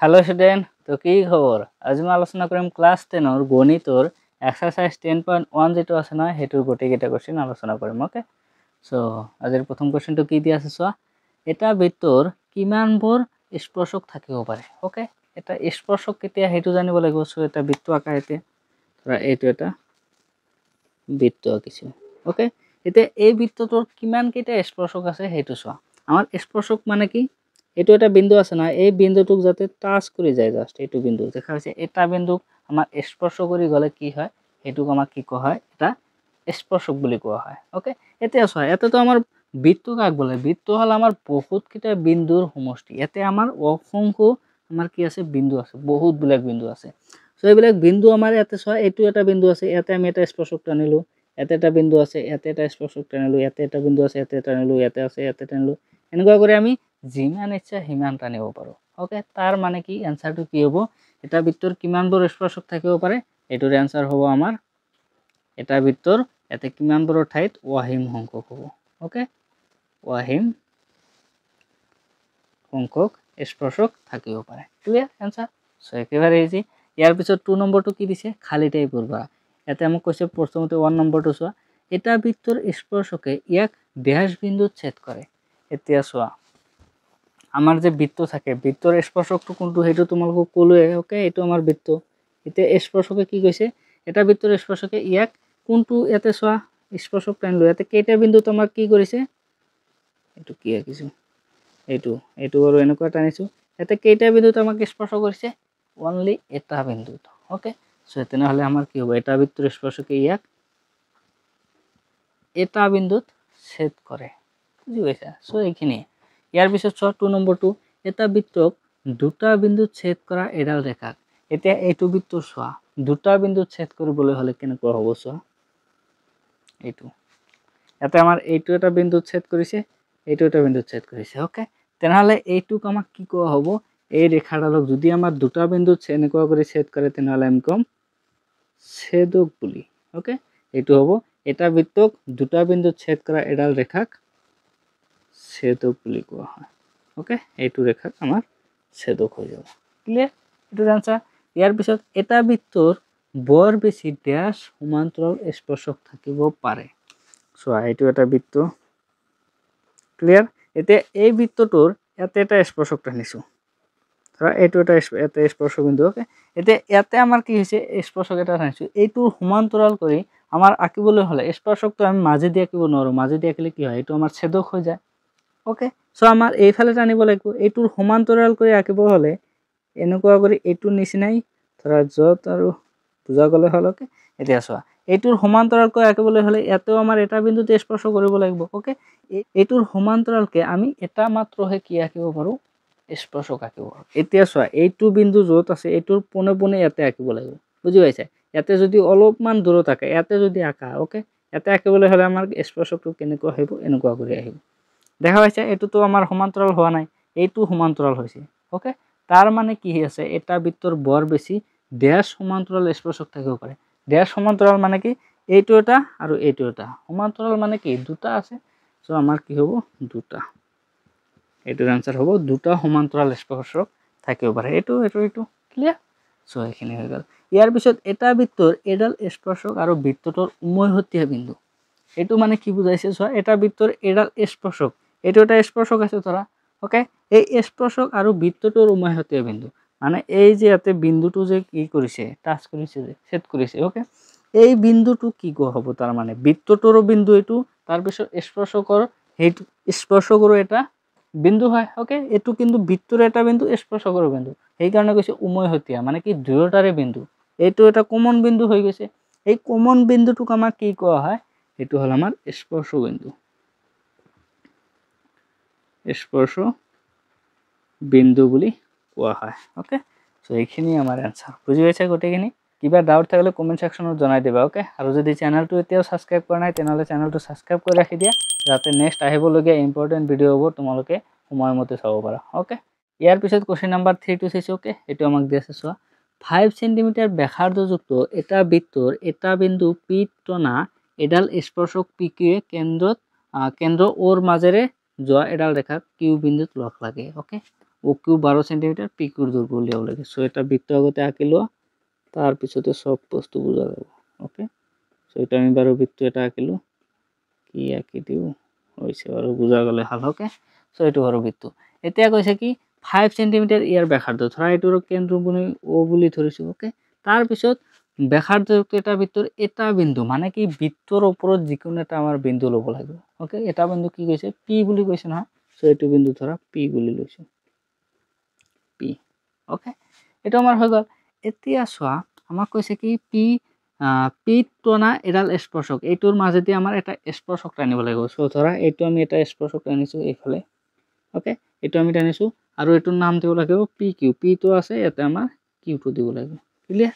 Hello student, তো কি খবৰ? আজি মই আলোচনা কৰিম ক্লাছ 10 গণিতৰ এক্সাৰসাইজ 10.1 যেটো আছে না হেতুৰ গোটেইকেইটা কোৱেশ্চন আলোচনা কৰিম। ওকে, সো আজিৰ প্ৰথম কোৱেশ্চনটো কি দি আছে চোৱা, এটা বৃত্তৰ কিমানবোৰ স্পৰ্শক থাকিব পাৰে। ওকে, এটা স্পৰ্শক কেতিয়া হেতু জানিব লাগিব। সো এটা বৃত্ত আঁকা, এতিয়া ধৰা এইটো এটা বৃত্ত আঁকিছো। ওকে, এতিয়া এই বৃত্তটোৰ কিমান কেইটা স্পৰ্শক আছে হেতু চোৱা। আমাৰ স্পৰ্শক মানে কি, এইটো এটা বিন্দু আছে না, এই বিন্দুটোক যাতে টাচ কৰি যায়, জাস্ট এইটো বিন্দু দেখা হৈছে, এটা বিন্দুক আমাৰ স্পৰ্শ কৰি গলে কি হয় হেতুক আমাক কি কোৱা হয়, এটা স্পৰ্শক বুলি কোৱা হয়। ওকে, এতিয়া চোৱা, এটাতো আমাৰ বৃত্তক আঁকিব লাগে। বৃত্ত হল আমাৰ বহুত কেইটা বিন্দুৰ সমষ্টি। ইয়াতে আমাৰ অসংখ্য আমাৰ কি আছে, বিন্দু আছে, বহুত বিলাক বিন্দু আছে। সো এইবিলাক বিন্দু আমাৰ ইয়াতে চোৱা, এইটো এটা বিন্দু আছে, ইয়াতে আমি এটা স্পৰ্শক টানিলো, ইয়াতে এটা বিন্দু আছে, ইয়াতে এটা স্পৰ্শক টানিলো, ইয়াতে এটা বিন্দু আছে, ইয়াতে টানিলো, ইয়াতে আছে, ইয়াতে টানিলো, এনেকুৱা কৰি আমি যিমান ইচ্ছা সিমান টানিব পাৰো। ওকে, তাৰ মানে কি এনসাৰটো কি হ'ব, এটা বৃত্তৰ কিমানবোৰ স্পৰ্শক থাকিব পাৰে, এইটোৰ এনসাৰ হ'ব আমাৰ এটা বৃত্তৰ ইয়াতে কিমানবোৰ ঠাইত অসীম সংখ্যক হ'ব। ওকে, অসীম সংখ্যক স্পৰ্শক থাকিব পাৰে। Clear answer. সো একেবাৰে ইজি। ইয়াৰ পিছত 2 নম্বৰটো কি দিছে, খালি ঠাই পূৰণ। ইয়াতে আমাক কৈছে প্ৰথমতে 1 নম্বৰটো চোৱা, এটা বৃত্তৰ স্পৰ্শকে ইয়াক ড্যাশ বিন্দুত ছেদ কৰে। এতিয়া চোৱা, আমাৰ যে বৃত্ত থাকে, বৃত্তৰ স্পৰ্শকটো কোনটো হেতু তোমালোকক ক'লোৱে। ওকে, এইটো আমাৰ বৃত্ত। এতিয়া স্পৰ্শকে কি কৈছে, এটা বৃত্তৰ স্পৰ্শকে ইয়াক কোনটো, ইয়াতে চোৱা স্পৰ্শক টানিলো, ইয়াতে কেইটা বিন্দুত আমাক কি কৰিছে, এইটো কি আঁকিছো, এইটো আৰু এনেকুৱা টানিছো, ইয়াতে কেইটা বিন্দুত আমাক স্পৰ্শ কৰিছে, অনলি এটা বিন্দুত। ওকে, সো তেনেহলে আমাৰ কি হ'ব, এটা বৃত্তৰ স্পৰ্শকে ইয়াক এটা বিন্দুত ছেদ কৰে। বুজি পাইছা? সো এইখিনি। ইয়াৰ পিছত চোৱা 2 নম্বৰটো, এটা বৃত্তক দুটা বিন্দুত ছেদ কৰা এডাল ৰেখাক। এতিয়া এইটো বৃত্ত চোৱা, দুটা বিন্দুত ছেদ কৰিবলৈ হলে কেনেকুৱা হ'ব চোৱা, এইটো ইয়াতে আমাৰ এইটো এটা বিন্দুত ছেদ কৰিছে, এইটো এটা বিন্দুত ছেদ কৰিছে। ওকে, তেনেহলে এইটোক আমাক কি কোৱা হ'ব, এই ৰেখাডালক যদি আমাৰ দুটা বিন্দুত এনেকুৱা কৰি ছেদ কৰে তেনেহলে আমি কম ছেদক বুলি। ওকে, এইটো হ'ব এটা বৃত্তক দুটা বিন্দুত ছেদ কৰা এডাল ৰেখাক ছেদক বুলি কোৱা হয়। ওকে, এইটো ৰেখাক আমাৰ ছেদক হৈ যাব। ক্লিয়াৰ, এইটোৰ আনসাৰ। ইয়াৰ পিছত এটা বৃত্তৰ বৰ বেছি ড্যাশ সমান্তৰাল স্পৰ্শক থাকিব পাৰে। চোৱা, এইটো এটা বৃত্ত। ক্লিয়াৰ, এতিয়া এই বৃত্তটোৰ ইয়াতে এটা স্পৰ্শক টানিছো, ধৰা এইটো এটা স্পৰ্শ বিন্দু। ওকে, এতিয়া ইয়াতে আমাৰ কি হৈছে, স্পৰ্শক এটা টানিছো, এইটো সমান্তৰাল কৰি আমাৰ আঁকিবলৈ হলে স্পৰ্শকটো আমি মাজেদি আঁকিব নোৱাৰো, মাজেদি আঁকিলে কি হয়, এইটো আমাৰ ছেদক হৈ যায়। ওকে, সো আমাৰ এইফালে টানিব লাগিব, এইটোৰ সমান্তৰাল কৰি আঁকিব হলে এনেকুৱা কৰি এইটোৰ নিচিনাই ধৰা যত আৰু বুজা গলে হল। ওকে, এতিয়া চোৱা, এইটোৰ সমান্তৰালকৈ আঁকিবলৈ হলে ইয়াতেও আমাৰ এটা বিন্দুতে স্পৰ্শ কৰিব লাগিব। ওকে, এইটোৰ সমান্তৰালকে আমি এটা মাত্ৰহে কি আঁকিব পাৰো, স্পৰ্শক আঁকিব পাৰো। এতিয়া চোৱা, এইটো বিন্দু যত আছে এইটোৰ পোনে পোনে ইয়াতে আঁকিব লাগিব। বুজি পাইছা? ইয়াতে যদি অলপমান দূৰত আঁকে, ইয়াতে যদি আঁকা, ওকে, ইয়াতে আঁকিবলৈ হলে আমাৰ স্পৰ্শকটো কেনেকুৱা আহিব, এনেকুৱা কৰি আহিব। দেখা পাইছে, এইটোতো আমাৰ সমান্তৰাল হোৱা নাই, এইটো সমান্তৰাল হৈছে। ওকে, তাৰ মানে কি আছে, এটা বৃত্তৰ বৰ বেছি ড্যাশ সমান্তৰাল স্পৰ্শক থাকিব পাৰে। ড্যাশ সমান্তৰাল মানে কি, এইটো এটা আৰু এইটো এটা। সমান্তৰাল মানে কি, দুটা আছে, সো আমাৰ কি হ'ব, দুটা। এইটোৰ আনসাৰ হ'ব দুটা সমান্তৰাল স্পৰ্শক থাকিব পাৰে। এইটো ক্লিয়াৰ। সো এইখিনি হৈ গ'ল। ইয়াৰ পিছত এটা বৃত্তৰ এডাল স্পৰ্শক আৰু বৃত্তটোৰ উমৈহতীয়া বিন্দু। এইটো মানে কি বুজাইছে চোৱা, এটা বৃত্তৰ এডাল স্পৰ্শক, এইটো এটা স্পৰ্শক আছে ধৰা। ওকে, এই স্পৰ্শক আৰু বৃত্তটোৰ উমৈহতীয়া বিন্দু মানে এই যে ইয়াতে বিন্দুটো যে কি কৰিছে, টাচ কৰিছে, যে ছেদ কৰিছে। ওকে, এই বিন্দুটো কি কোৱা হ'ব, তাৰ মানে বৃত্তটোৰো বিন্দু এইটো, তাৰপিছত স্পৰ্শকৰ সেইটো স্পৰ্শকৰো এটা বিন্দু হয়। ওকে, এইটো কিন্তু বৃত্তৰ এটা বিন্দু, স্পৰ্শকৰ বিন্দু, সেইকাৰণে কৈছে উমৈহতীয়া, মানে কি দুয়োটাৰে বিন্দু। এইটো এটা কমন বিন্দু হৈ গৈছে। এই কমন বিন্দুটোক আমাক কি কোৱা হয়, এইটো হল আমাৰ স্পৰ্শ বিন্দু, স্পৰ্শ বিন্দু বুলি কোৱা হয়। ওকে, সো এইখিনি আমাৰ এনসাৰ। বুজি পাইছা গোটেইখিনি? কিবা ডাউট থাকিলে কমেন্ট সেকশনত জনাই দিবা। ওকে, আৰু যদি চেনেলটো এতিয়াও সাবস্ক্ৰাইব কৰা নাই তেনেহলে চেনেলটো সাবস্ক্ৰাইব কৰি ৰাখি দিয়া, যাতে নেক্সট আহিবলগীয়া ইম্পৰ্টেণ্ট ভিডিঅ'বোৰ তোমালোকে সময়মতে চাব পাৰা। ওকে, ইয়াৰ পিছত কোৱেশ্চন নাম্বাৰ 3 টো চাইছো। ওকে, এইটো আমাক দি আছে চোৱা, 5 সেন্টিমিটাৰ ব্যাসাৰ্ধযুক্ত এটা বৃত্তৰ এটা বিন্দু পি টনা এডাল স্পৰ্শক পিকিউৱে কেন্দ্ৰ ওৰ মাজেৰে যোৱা এডাল ৰেখাক কিউ বিন্দুত লগ লাগে। ওকে, অ কিউ 12 সেন্টিমিটাৰ পি কিউৰ দৈৰ্ঘ্য উলিয়াব লাগে সো এটা বৃত্ত আগতে আঁকি লোৱা তাৰ পিছতে সব বস্তু বুজা যাব ওকে সো এটা আমি বাৰু বৃত্ত এটা আঁকিলো কি আঁকি দিও হৈছে বাৰু বুজা গলে ভাল ওকে সো এইটো বাৰু বৃত্ত এতিয়া কৈছে কি 5 সেন্টিমিটাৰ ইয়াৰ ব্যাসাৰ্ধ ধৰা এইটোৰ কেন্দ্ৰবিন্দু ও বুলি ধৰিছো ওকে তাৰ পিছত ব্যাসাৰ্ধযুক্ত এটা বৃত্তৰ এটা বিন্দু মানে কি বৃত্তৰ ওপৰত যিকোনো এটা আমাৰ বিন্দু ল'ব লাগিব ওকে এটা বিন্দু কি কৈছে পি বুলি কৈছে না সো এইটো বিন্দু ধৰা পি বুলি লৈছো পি ওকে এটা আমাৰ হৈ গল এতিয়া চোৱা আমাক কৈছে কি পি পি টনা এডাল স্পৰ্শক এইটোৰ মাজেদি আমাৰ এটা স্পৰ্শক টানিব লাগিব সো ধৰা এইটো আমি এটা স্পৰ্শক টানিছো এইফালে ওকে এইটো আমি টানিছো আৰু এইটোৰ নাম দিব লাগিব পি কিউ পি টো আছে ইয়াতে আমাৰ কিউ টো দিব লাগিব ক্লিয়াৰ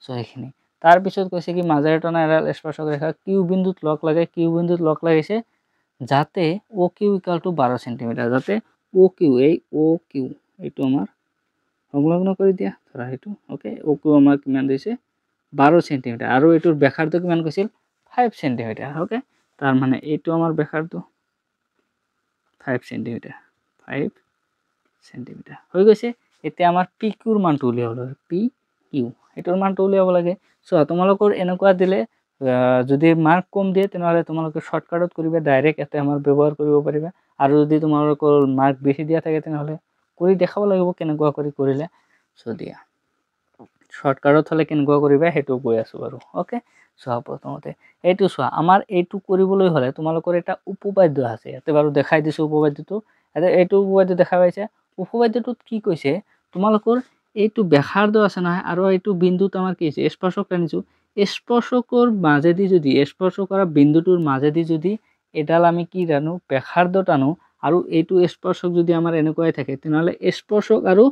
সো এইখিনি তাৰ পিছত কৈছে কি মাজেৰে টনা এডাল স্পৰ্শক ৰেখা কিউ বিন্দুত লগ লাগে কিউ বিন্দুত লগ লাগিছে যাতে O Q equal to 12 centimetre যাতে ও কিউ এই ও কিউ এইটো আমাৰ সংলগ্ন কৰি দিয়া ধৰা এইটো ওকে ও কিউ আমাৰ কিমান দিছে 12 সেন্টিমিটাৰ আৰু এইটোৰ ব্যাসাৰ্ধ কিমান কৈছিল 5 সেন্টিমিটাৰ ওকে তাৰ মানে এইটো আমাৰ ব্যাসাৰ্ধ 5 সেন্টিমিটাৰ 5 সেন্টিমিটাৰ হৈ গৈছে এতিয়া আমাৰ পি কিউৰ মানটো উলিয়াব লাগে পি কিউ এটোৰ মানটো উলিয়াব লাগে সো তোমালোকৰ এনেকুৱা দিলে যদি মাৰ্ক কম দিয়ে তেনেহলে তোমালোকে শৰ্টকাটত কৰিবা ডাইৰেক্ট এতে আমাৰ ব্যৱহাৰ কৰিব পাৰিবা আৰু যদি তোমালোকৰ মাৰ্ক বেছি দিয়া থাকে তেনেহলে কৰি দেখাব লাগিব কেনেকুৱা কৰি কৰিলে সো দিয়া শৰ্টকাটত হলে কেনেকুৱা কৰিবা হেতু কৈ আছো বাৰু ওকে সো প্ৰথমতে এইটো চোৱা আমাৰ এইটো কৰিবলৈ হলে তোমালোকৰ এটা উপপাদ্য আছে ইয়াতে বাৰু দেখাই দিছো উপপাদ্যটো এটা এইটো উপপাদ্য দেখা পাইছে উপপাদ্যটোত কি কৈছে তোমালোকৰ এইটো ব্যাসাৰ্ধ আছে না আৰু এইটো বিন্দুত আমাৰ কি আছে স্পৰ্শক টানিছো স্পৰ্শকৰ মাজেদি যদি স্পৰ্শ কৰা বিন্দুটোৰ মাজেদি যদি এডাল আমি কি জানো ব্যাসাৰ্ধ টানো আৰু এইটো স্পৰ্শক যদি আমাৰ এনেকুৱাই থাকে তেনেহলে স্পৰ্শক আৰু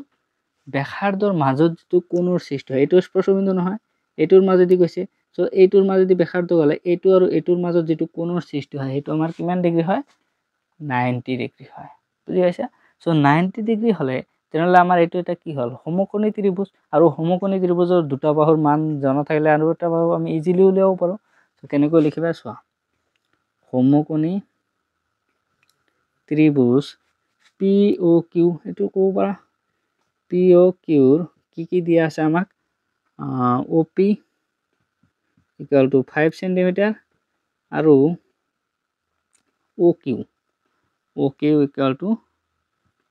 ব্যাসাৰ্ধৰ মাজত যেটো কোণৰ সৃষ্টি হয় এইটো স্পৰ্শ বিন্দু নহয় এইটোৰ মাজেদি গৈছে সো এইটোৰ মাজেদি ব্যাসাৰ্ধ গলে এইটো আৰু এইটোৰ মাজত যেটো কোণৰ সৃষ্টি হয় সেইটো আমাৰ কিমান ডিগ্ৰী হয় 90 ডিগ্ৰী হয় বুজি পাইছা সো 90 ডিগ্ৰী হলে তেনেহলে আমাৰ এইটো এটা কি হল সমকোণী ত্ৰিভুজ আৰু সমকোণী ত্ৰিভুজৰ দুটা বাহুৰ মান জানা থাকিলে আৰু এটা বাহু আমি ইজিলি উলিয়াব পাৰো সো কেনেকৈ লিখিবা চোৱা সমকোণী ত্ৰিভুজ পি ও কিউ এটো কব পাৰা পি ও কিউৰ কি দিয়া আছে আমাক OP equal to 5 সেন্টিমিটাৰ আৰু OQ equal to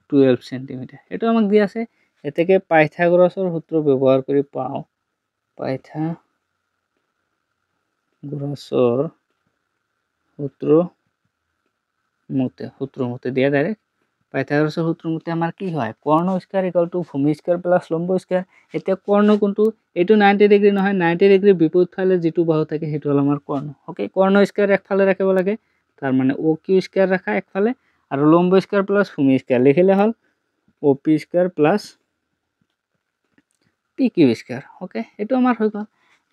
12 সেন্টিমিটাৰ এটা আমাক দিয়া আছে এতেকে পাইথাগোৰাছৰ সূত্ৰ ব্যৱহাৰ কৰি পাও পাইথাগোৰাছৰ সূত্ৰ মতে দিয়া ডাইৰেক্ট পাইথাগোৰাছৰ সূত্ৰ মতে আমাৰ কি হয় কৰ্ণ স্কয়াৰ ইকুয়াল টু ভূমি স্কয়াৰ প্লাস লম্ব স্কয়াৰ এতিয়া কৰ্ণ কোনটো এইটো 90 ডিগ্ৰী নহয় 90 ডিগ্ৰী বিপৰীত ফালে যেটো বাহু থাকে হেতু হল আমাৰ কৰ্ণ ওকে কৰ্ণ স্কয়াৰ একফালে ৰাখিব লাগে তাৰ মানে OQ স্কয়াৰ ৰাখা একফালে আৰু লম্ব স্কয়াৰ প্লাস ভূমি স্কয়াৰ লিখিলে হল OP square plus PQ square okay এটো আমাৰ হৈ গল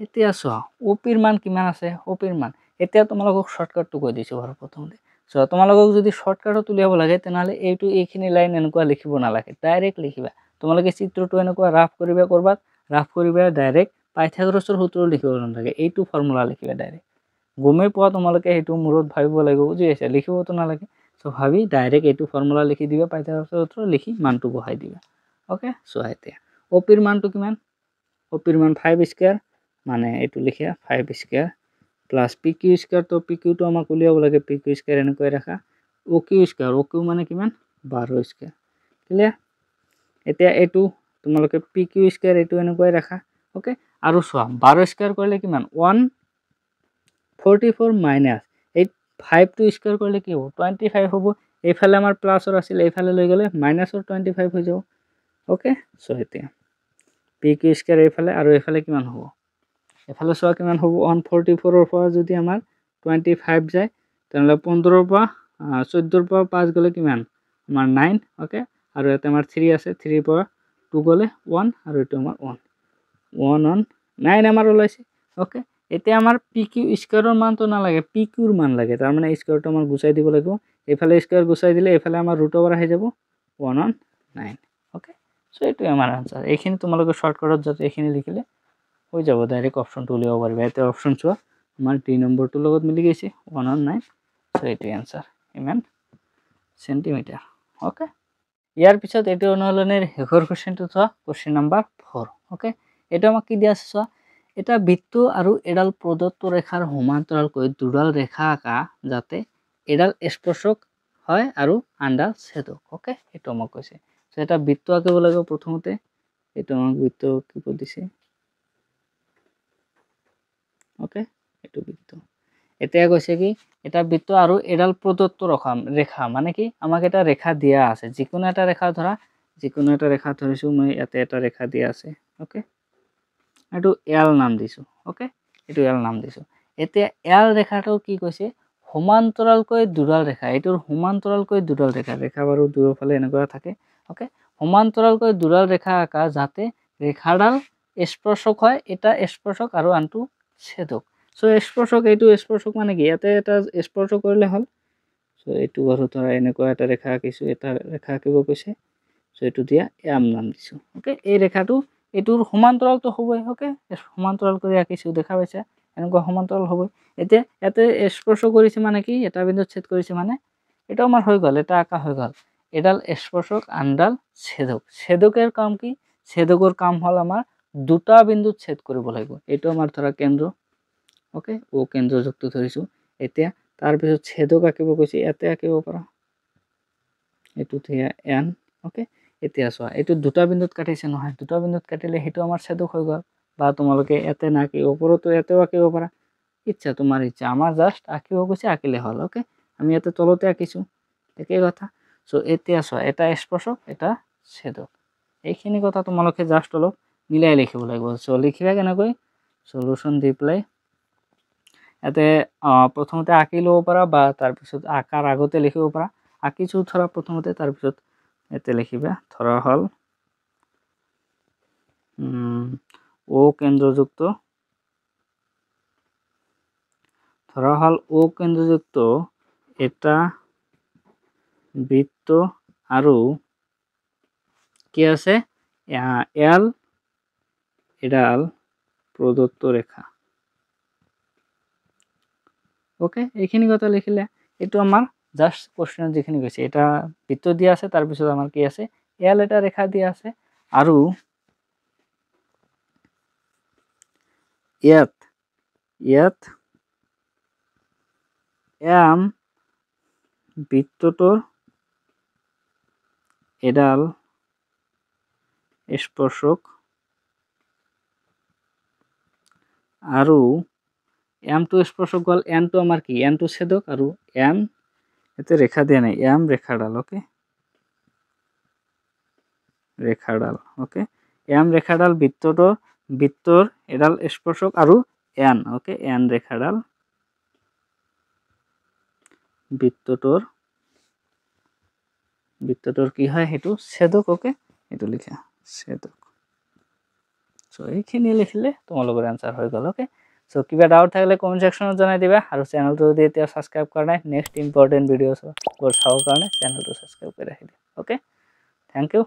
এতিয়া চোৱা OP ৰ মান কিমান আছে OP ৰ মান এতিয়া তোমালোকক শৰ্টকাটটো কৈ দিছো বাৰু প্ৰথমতে সো তোমালোকক যদি শৰ্টকাটত উলিয়াব লাগে তেনেহলে এইটো এইখিনি লাইন এনেকুৱা লিখিব নালাগে ডাইৰেক্ট লিখিবা তোমালোকে চিত্ৰটো এনেকুৱা ৰাফ কৰিবা কৰবাত ৰাফ কৰিবা ডাইৰেক্ট পাইথাগোৰাছৰ সূত্ৰ লিখিব নালাগে এইটো ফৰ্মুলা লিখিবা ডাইৰেক্ট গমে পোৱা তোমালোকে এইটো মূৰত ভাবিব লাগিব বুজি আছে লিখিবতো নালাগে সো ভাবি ডাইৰেক্ট এইটো ফৰ্মুলা লিখি দিবা পাইথাগোৰাছৰ সূত্ৰ লিখি মানটো বহাই দিবা ওকে সো এতিয়া OP ৰ মানটো কিমান OP ৰ মান 5 স্কয়াৰ মানে এইটো লিখিয়া 5 স্কয়াৰ প্লাস PQ স্কয়াৰ তো PQ তো আমাক উলিয়াব লাগে PQ স্কয়াৰ এনেকৈ ৰাখা OQ স্কয়াৰ OQ মানে কিমান 12 স্কয়াৰ ক্লিয়াৰ এতিয়া এটো তোমালোকে PQ স্কয়াৰ এটো এনেকৈ ৰাখা ওকে আৰু চোৱা 12 স্কয়াৰ কৰিলে কিমান 144 মাইনাস 5 টো স্কয়াৰ কৰিলে কি হ'ব 25 হ'ব এইফালে আমাৰ প্লাসৰ আছিল এইফালে লৈ গলে মাইনাসৰ 25 হৈ যাব ওকে সো এতিয়া PQ স্কয়াৰ এইফালে আৰু এইফালে কিমান হ'ব এফালে সোয়া কিমান হ'ব 144 ৰ পৰা যদি আমাৰ 25 যায় তেনেহলে 15 ৰ পৰা 14 ৰ পৰা 5 গলে কিমান আমাৰ 9 ওকে আৰু এতে আমাৰ 3 আছে 3 ৰ পৰা 2 গলে 1 আৰু এটো আমাৰ 1 on 9 আমাৰ ওলাইছে ওকে এতিয়া আমাৰ PQ স্কয়াৰৰ মানটো না লাগে PQ ৰ মান লাগে তাৰ মানে স্কয়াৰটো আমাৰ গুচাই দিব লাগিব এইফালে স্কয়াৰ গুচাই দিলে এইফালে আমাৰ ৰুট ওভাৰ আহি যাব 1 on 9 ওকে সো এটো আমাৰ আনসাৰ এইখিনি তোমালোকে শৰ্টকাটত যাতে এইখিনি লিখিলে হৈ যাব ডাইৰেক্ট অপশনটো উলিয়াব পাৰিবা এতে অপশন চোৱা আমাৰ 3 নম্বৰটো লগত মিলি গৈছে 1 on 9 সো এটো আনসাৰ ইমান সেন্টিমিটাৰ ওকে ইয়াৰ পিছত এইটো অনুশীলনীৰ শেষৰ কুৱেশ্যনটো চোৱা, কুৱেশ্যন নাম্বাৰ 4। ওকে, এইটো আমাক কি দিয়া আছে চোৱা, এটা বৃত্ত আৰু এডাল প্ৰদত্ত ৰেখাৰ সমান্তৰালকৈ দুডাল ৰেখা আঁকা যাতে এডাল স্পৰ্শক হয় আৰু আনডাল ছেদক। ওকে, এইটো আমাক কৈছে। সো এটা বৃত্ত আঁকিব লাগিব প্ৰথমতে, এইটো আমাক বৃত্ত আঁকিব দিছে। ওকে, এইটো বৃত্ত। এতিয়া কৈছে কি এটা বৃত্ত আৰু এডাল প্ৰদত্ত ৰেখা মানে কি আমাক এটা ৰেখা দিয়া আছে, যিকোনো এটা ৰেখা ধৰা, যিকোনো এটা ৰেখা ধৰিছো মই, ইয়াতে এটা ৰেখা দিয়া আছে। ওকে, এইটো এল নাম দিছো। ওকে, এইটো এল নাম দিছো। এতিয়া এল ৰেখাটো কি কৈছে, সমান্তৰালকৈ দুডাল ৰেখা, এইটোৰ সমান্তৰালকৈ দুডাল ৰেখা বাৰু দুয়োফালে এনেকুৱা থাকে। ওকে, সমান্তৰালকৈ দুডাল ৰেখা আঁকা যাতে ৰেখাডাল স্পৰ্শক হয়, এটা স্পৰ্শক আৰু আনটো ছেদক। সো স্পৰ্শক, এইটো স্পৰ্শক মানে কি, ইয়াতে এটা স্পৰ্শ কৰিলে হ'ল। সো এইটো বাৰু ধৰা এনেকুৱা এটা ৰেখা আঁকিছো, এটা ৰেখা আঁকিব কৈছে। সো এইটো দিয়া এম নাম দিছো। ওকে, এই ৰেখাটো এইটোৰ সমান্তৰালটো হ'বই। ওকে, সমান্তৰাল কৰি আঁকিছো, দেখা পাইছা, এনেকুৱা সমান্তৰাল হ'বই। এতিয়া ইয়াতে স্পৰ্শ কৰিছে মানে কি, এটা বিন্দুত ছেদ কৰিছে মানে এটা আমাৰ হৈ গ'ল, এটা আঁকা হৈ গ'ল। এডাল স্পৰ্শক আনডাল ছেদক। ছেদকেৰ কাম কি, ছেদকৰ কাম হ'ল আমাৰ দুটা বিন্দুত ছেদ কৰিব লাগিব। এইটো আমাৰ ধৰা কেন্দ্ৰ। ওকে, ও কেন্দ্ৰযুক্ত ধৰিছো। এতিয়া তাৰপিছত ছেদক আঁকিব কৈছে, ইয়াতে আঁকিব পাৰা, এইটো থিয়া এন। ওকে, এতিয়া চোৱা, এইটো দুটা বিন্দুত কাটিছে নহয়, দুটা বিন্দুত কাটিলে সেইটো আমাৰ ছেদক হৈ গ'ল। বা তোমালোকে ইয়াতে নাকি ওপৰতো ইয়াতেও আঁকিব পাৰা, ইচ্ছা তোমাৰ ইচ্ছা, আমাৰ জাষ্ট আঁকিব কৈছে, আঁকিলে হ'ল। ওকে, আমি ইয়াতে তলতে আঁকিছো, একেই কথা। সো এতিয়া চোৱা, এটা স্পৰ্শক, এটা ছেদক, এইখিনি কথা তোমালোকে জাষ্ট অলপ মিলাই লিখিব লাগিব। সো লিখিবা কেনেকৈ, সলিউশন দি পেলাই ইয়াতে প্ৰথমতে আঁকি ল'ব পাৰা, বা তাৰপিছত আঁকাৰ আগতে লিখিব পাৰা। আঁকিছো ধৰা প্ৰথমতে, তাৰপিছত ইয়াতে লিখিবা, ধৰা হ'ল ও কেন্দ্ৰযুক্ত, ধৰা হ'ল ও কেন্দ্ৰযুক্ত এটা বৃত্ত আৰু কি আছে, এল এডাল প্ৰদত্ত ৰেখা। ওকে, এইখিনি কথা লিখিলে এইটো আমাৰ জাস্ট কোশ্চেনত যিখিনি কৈছে, এটা বৃত্ত দিয়া আছে, তাৰপিছত আমাৰ কি আছে, এল এটা ৰেখা দিয়া আছে, আৰু ইয়াত এম বৃত্তটোৰ এডাল স্পৰ্শক আৰু এমটো স্পৰ্শক গ'ল, এনটো আমাৰ কি, এনটো ছেদক, আৰু এন এতে ৰেখা দিয়া নাই, এম ৰেখাডাল। ওকে, ৰেখাডাল। ওকে, এম ৰেখাডাল বৃত্তৰ এডাল স্পৰ্শক আৰু এন। ওকে, এন ৰেখাডাল বৃত্তটোৰ কি হয়, সেইটো ছেদক। ওকে, এইটো লিখা ছেদক। সো এইখিনি লিখিলে তোমালোকৰ এনসাৰ হৈ গ'ল। ওকে, সো কিবা ডাউট থাকিলে কমেন্ট সেকশনত জনাই দিবা, আৰু চেনেলটো যদি এতিয়া সাবস্ক্ৰাইব কৰা নাই, নেক্সট ইম্পৰ্টেণ্ট ভিডিঅ'বোৰ চাবৰ কাৰণে চেনেলটো সাবস্ক্ৰাইব কৰি ৰাখি দিয়া। Okay, thank U.